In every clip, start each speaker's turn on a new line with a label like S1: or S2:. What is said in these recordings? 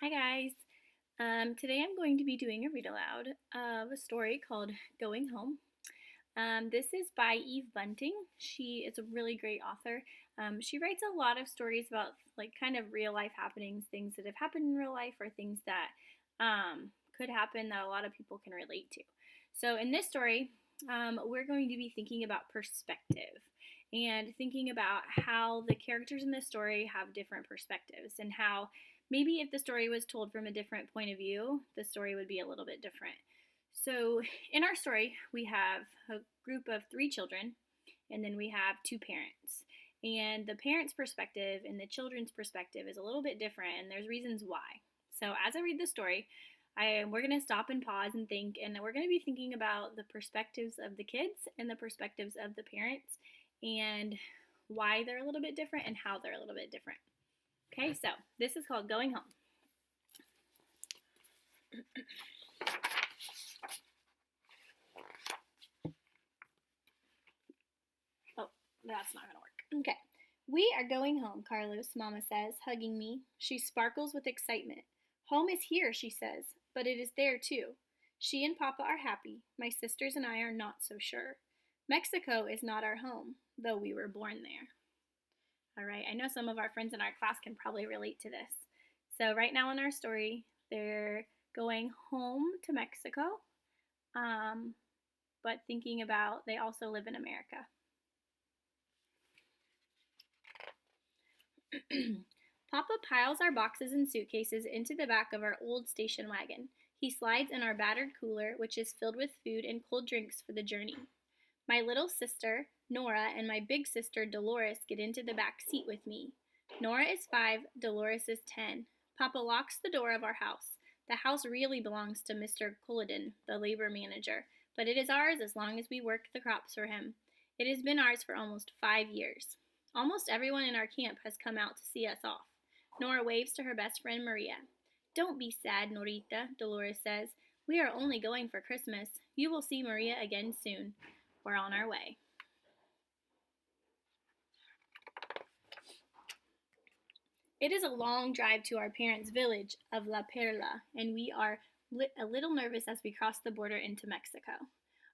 S1: Hi guys. Today I'm going to be doing a read aloud of a story called Going Home. This is by Eve Bunting. She is a really great author. She writes a lot of stories about like kind of real life happenings, things that have happened in real life, or things that could happen that a lot of people can relate to. So in this story, we're going to be thinking about perspective and thinking about how the characters in this story have different perspectives and how maybe if the story was told from a different point of view, the story would be a little bit different. So, in our story, we have a group of three children, and then we have two parents. And the parents' perspective and the children's perspective is a little bit different, and there's reasons why. So, as I read the story, we're going to stop and pause and think, and we're going to be thinking about the perspectives of the kids and the perspectives of the parents, and why they're a little bit different and how they're a little bit different. Okay, so this is called Going Home. Oh, that's not gonna work. Okay. We are going home, Carlos, Mama says, hugging me. She sparkles with excitement. Home is here, she says, but it is there too. She and Papa are happy. My sisters and I are not so sure. Mexico is not our home, though we were born there. All right, I know some of our friends in our class can probably relate to this. So, right now in our story, they're going home to Mexico, um, but thinking about they also live in America. Papa piles our boxes and suitcases into the back of our old station wagon. He slides in our battered cooler, which is filled with food and cold drinks for the journey. My little sister, Nora, and my big sister, Dolores, get into the back seat with me. Nora is 5, Dolores is 10. Papa locks the door of our house. The house really belongs to Mr. Culloden, the labor manager, but it is ours as long as we work the crops for him. It has been ours for almost 5 years. Almost everyone in our camp has come out to see us off. Nora waves to her best friend Maria. Don't be sad, Norita, Dolores says. We are only going for Christmas. You will see Maria again soon. We're on our way. It is a long drive to our parents' village of La Perla, and we are a little nervous as we cross the border into Mexico.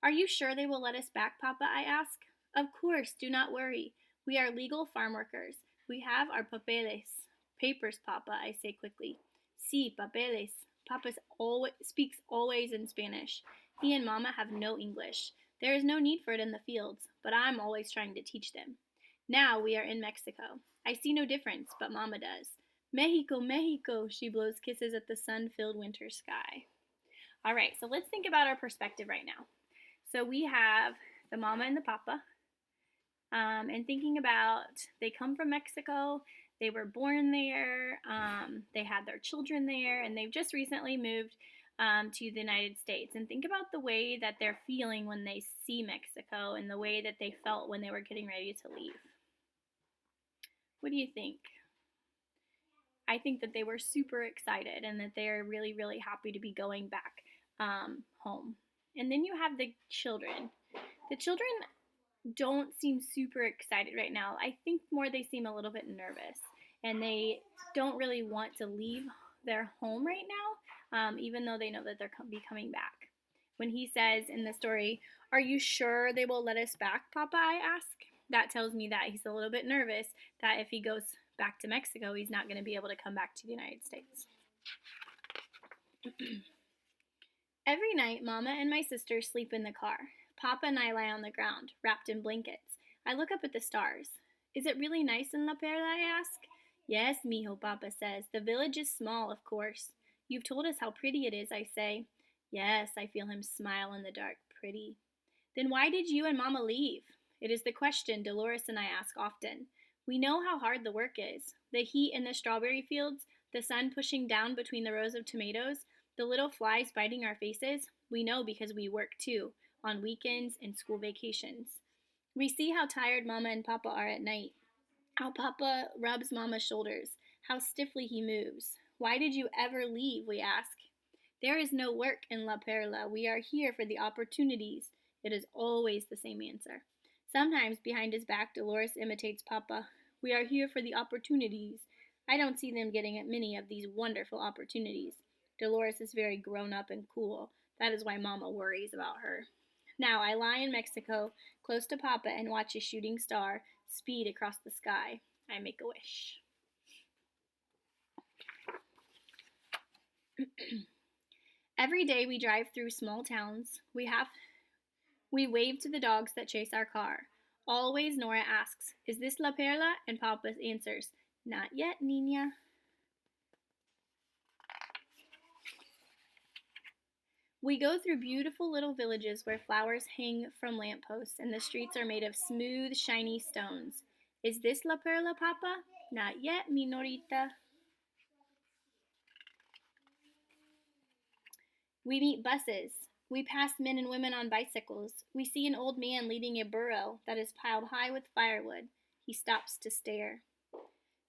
S1: Are you sure they will let us back, Papa? I ask. Of course, do not worry. We are legal farm workers. We have our papeles. Papers, Papa, I say quickly. Sí, papeles. Papa speaks always in Spanish. He and Mama have no English. There is no need for it in the fields, but I'm always trying to teach them. Now we are in Mexico. I see no difference, but Mama does. Mexico, Mexico, she blows kisses at the sun-filled winter sky. All right, so let's think about our perspective right now. So we have the mama and the papa, and thinking about they come from Mexico, they were born there, they had their children there, and they've just recently moved to the United States. And think about the way that they're feeling when they see Mexico and the way that they felt when they were getting ready to leave. What do you think? I think that they were super excited and that they're really, really happy to be going back home. And then you have the children. The children don't seem super excited right now. I think more they seem a little bit nervous and they don't really want to leave their home right now, even though they know that they'll be coming back. When he says in the story, "Are you sure they will let us back, Papa?" I ask. That tells me that he's a little bit nervous that if he goes back to Mexico, he's not going to be able to come back to the United States. Every night, Mama and my sister sleep in the car. Papa and I lie on the ground, wrapped in blankets. I look up at the stars. Is it really nice in La Perla? I ask. Yes, mijo, Papa says. The village is small, of course. You've told us how pretty it is, I say. Yes, I feel him smile in the dark. Pretty. Then why did you and Mama leave? It is the question Dolores and I ask often. We know how hard the work is. The heat in the strawberry fields, the sun pushing down between the rows of tomatoes, the little flies biting our faces. We know because we work too, on weekends and school vacations. We see how tired Mama and Papa are at night, how Papa rubs Mama's shoulders, how stiffly he moves. Why did you ever leave? We ask. There is no work in La Perla. We are here for the opportunities. It is always the same answer. Sometimes behind his back, Dolores imitates Papa. We are here for the opportunities. I don't see them getting many of these wonderful opportunities. Dolores is very grown up and cool. That is why Mama worries about her. Now I lie in Mexico, close to Papa, and watch a shooting star speed across the sky. I make a wish. Every day we drive through small towns. We wave to the dogs that chase our car. Always Nora asks, "Is this La Perla?" And Papa answers, "Not yet, Nina." We go through beautiful little villages where flowers hang from lampposts and the streets are made of smooth, shiny stones. "Is this La Perla, Papa?" "Not yet, Minorita." We meet buses. We pass men and women on bicycles. We see an old man leading a burro that is piled high with firewood. He stops to stare.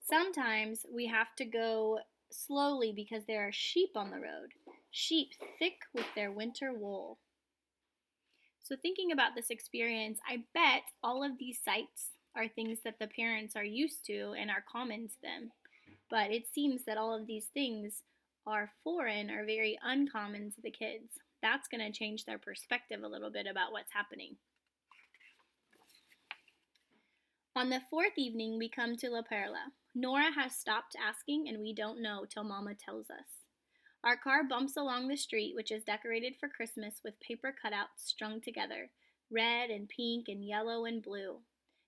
S1: Sometimes we have to go slowly because there are sheep on the road, sheep thick with their winter wool. So, thinking about this experience, I bet all of these sights are things that the parents are used to and are common to them. But it seems that all of these things are foreign or very uncommon to the kids. That's going to change their perspective a little bit about what's happening. On the fourth evening, we come to La Perla. Nora has stopped asking, and we don't know till Mama tells us. Our car bumps along the street, which is decorated for Christmas with paper cutouts strung together, red and pink and yellow and blue.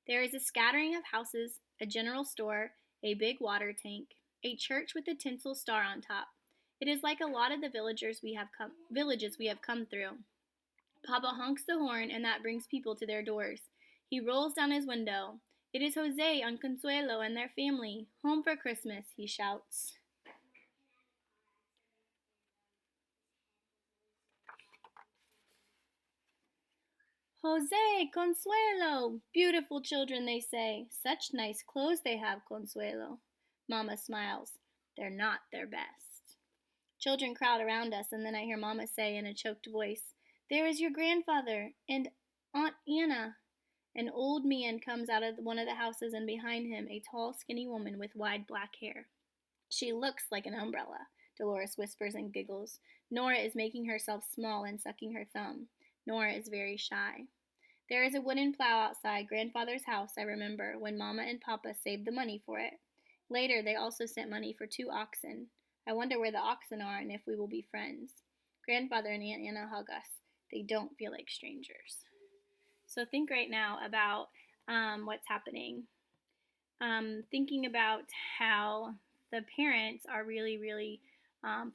S1: There is a scattering of houses, a general store, a big water tank, a church with a tinsel star on top. It is like a lot of the villages we have come through. Papa honks the horn, and that brings people to their doors. He rolls down his window. "It is Jose and Consuelo and their family, home for Christmas," he shouts. "Jose, Consuelo! Beautiful children," they say. "Such nice clothes they have, Consuelo." Mama smiles. "They're not their best." Children crowd around us, and then I hear Mama say in a choked voice, "There is your grandfather and Aunt Anna." An old man comes out of one of the houses, and behind him a tall, skinny woman with wide black hair. "She looks like an umbrella," Dolores whispers and giggles. Nora is making herself small and sucking her thumb. Nora is very shy. There is a wooden plow outside Grandfather's house, I remember, when Mama and Papa saved the money for it. Later, they also sent money for 2 oxen. I wonder where the oxen are and if we will be friends. Grandfather and Aunt Anna hug us. They don't feel like strangers. So think right now about what's happening. Thinking about how the parents are really, really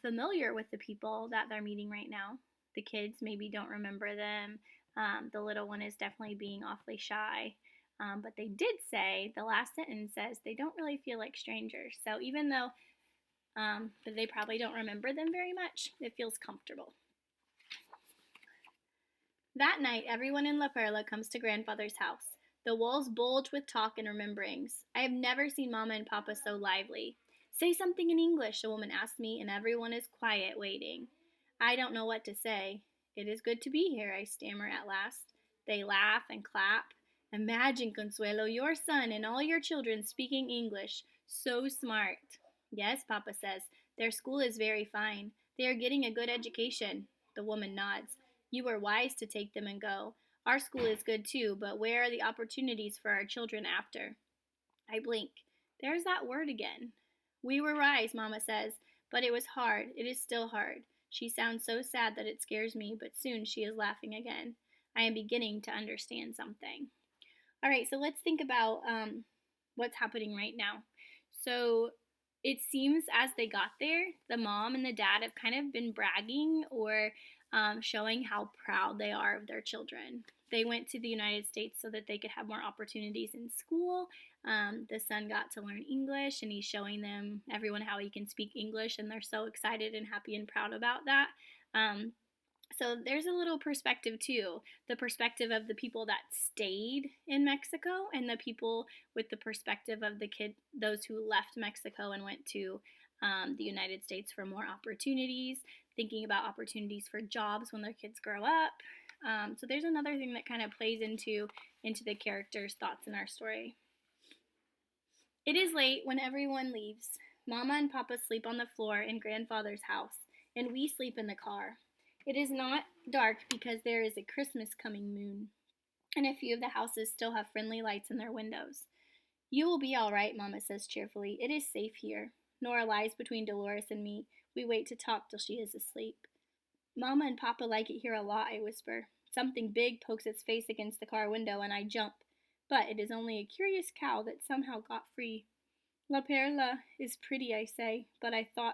S1: familiar with the people that they're meeting right now. The kids maybe don't remember them. The little one is definitely being awfully shy. But they did say, the last sentence says, they don't really feel like strangers. So even though they probably don't remember them very much, it feels comfortable. That night, everyone in La Perla comes to Grandfather's house. The walls bulge with talk and rememberings. I have never seen Mama and Papa so lively. "Say something in English," a woman asked me, and everyone is quiet, waiting. I don't know what to say. "It is good to be here," I stammer at last. They laugh and clap. "Imagine, Consuelo, your son and all your children speaking English. So smart." "Yes," Papa says. "Their school is very fine. They are getting a good education." The woman nods. "You were wise to take them and go. Our school is good too, but where are the opportunities for our children after?" I blink. There's that word again. "We were wise," Mama says, "but it was hard. It is still hard." She sounds so sad that it scares me, but soon she is laughing again. I am beginning to understand something. All right, so let's think about what's happening right now. So it seems as they got there, the mom and the dad have kind of been bragging or showing how proud they are of their children. They went to the United States so that they could have more opportunities in school. The son got to learn English, and he's showing everyone how he can speak English, and they're so excited and happy and proud about that. So there's a little perspective too, the perspective of the people that stayed in Mexico and the people with the perspective of those who left Mexico and went to the United States for more opportunities, thinking about opportunities for jobs when their kids grow up. So there's another thing that kind of plays into the characters' thoughts in our story. It is late when everyone leaves. Mama and Papa sleep on the floor in Grandfather's house, and we sleep in the car. It is not dark because there is a Christmas coming moon, and a few of the houses still have friendly lights in their windows. You will be all right, Mama says cheerfully. It is safe here. Nora lies between Dolores and me. We wait to talk till she is asleep. Mama and Papa like it here a lot, I whisper. Something big pokes its face against the car window, and I jump. But it is only a curious cow that somehow got free. La Perla is pretty, I say, but I thought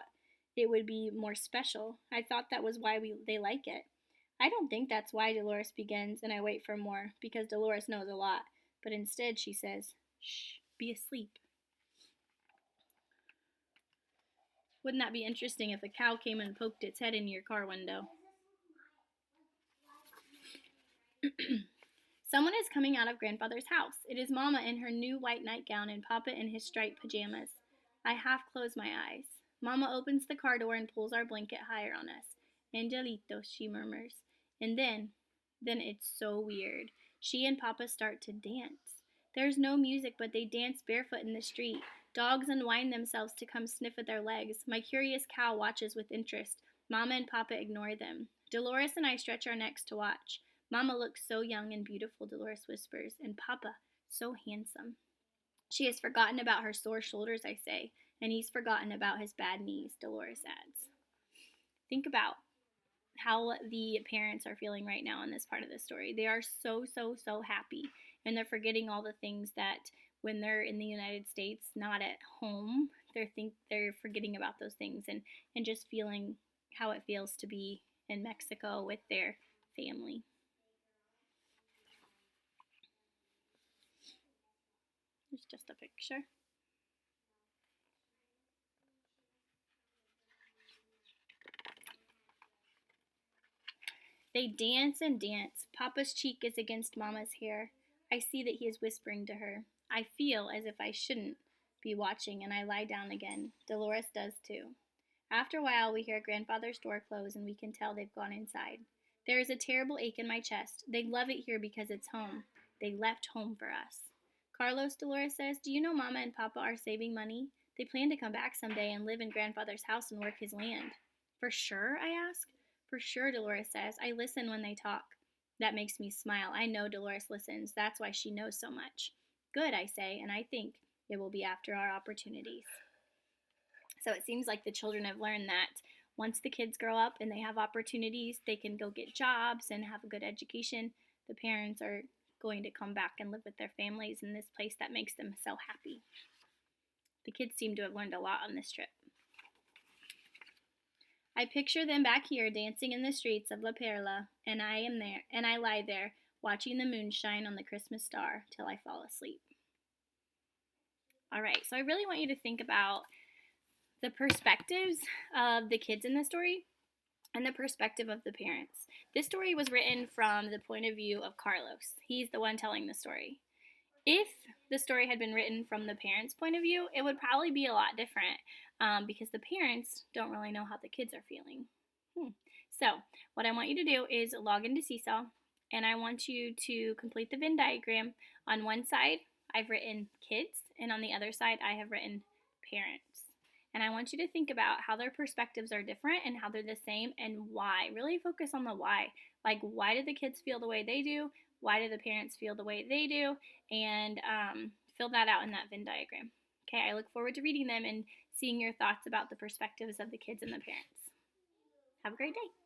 S1: it would be more special. I thought that was why they like it. I don't think that's why, Dolores begins, and I wait for more, because Dolores knows a lot. But instead she says, "Shh, be asleep." Wouldn't that be interesting if a cow came and poked its head in your car window? Someone is coming out of Grandfather's house. It is Mama in her new white nightgown and Papa in his striped pajamas. I half close my eyes. Mama opens the car door and pulls our blanket higher on us. "Angelito," she murmurs. And then it's so weird. She and Papa start to dance. There's no music, but they dance barefoot in the street. Dogs unwind themselves to come sniff at their legs. My curious cow watches with interest. Mama and Papa ignore them. Dolores and I stretch our necks to watch. Mama looks so young and beautiful, Dolores whispers, and Papa so handsome. She has forgotten about her sore shoulders, I say, and he's forgotten about his bad knees, Dolores adds. Think about how the parents are feeling right now in this part of the story. They are so, so, so happy, and they're forgetting all the things that when they're in the United States, not at home, they're forgetting about those things and just feeling how it feels to be in Mexico with their family. It's just a picture. They dance and dance. Papa's cheek is against Mama's hair. I see that he is whispering to her. I feel as if I shouldn't be watching, and I lie down again. Dolores does too. After a while, we hear Grandfather's door close, and we can tell they've gone inside. There is a terrible ache in my chest. They love it here because it's home. They left home for us. Carlos, Dolores says, do you know Mama and Papa are saving money? They plan to come back someday and live in Grandfather's house and work his land. For sure, I ask. For sure, Dolores says. I listen when they talk. That makes me smile. I know Dolores listens. That's why she knows so much. Good, I say, and I think it will be after our opportunities. So it seems like the children have learned that once the kids grow up and they have opportunities, they can go get jobs and have a good education. The parents are going to come back and live with their families in this place that makes them so happy. The kids seem to have learned a lot on this trip. I picture them back here dancing in the streets of La Perla, and I am there, and I lie there watching the moon shine on the Christmas star till I fall asleep. All right, so I really want you to think about the perspectives of the kids in the story and the perspective of the parents. This story was written from the point of view of Carlos. He's the one telling the story. If the story had been written from the parents' point of view, it would probably be a lot different because the parents don't really know how the kids are feeling. So what I want you to do is log into Seesaw, and I want you to complete the Venn diagram. On one side, I've written kids, and on the other side, I have written parents. And I want you to think about how their perspectives are different and how they're the same and why. Really focus on the why. Like, why do the kids feel the way they do? Why do the parents feel the way they do? And fill that out in that Venn diagram. Okay, I look forward to reading them and seeing your thoughts about the perspectives of the kids and the parents. Have a great day.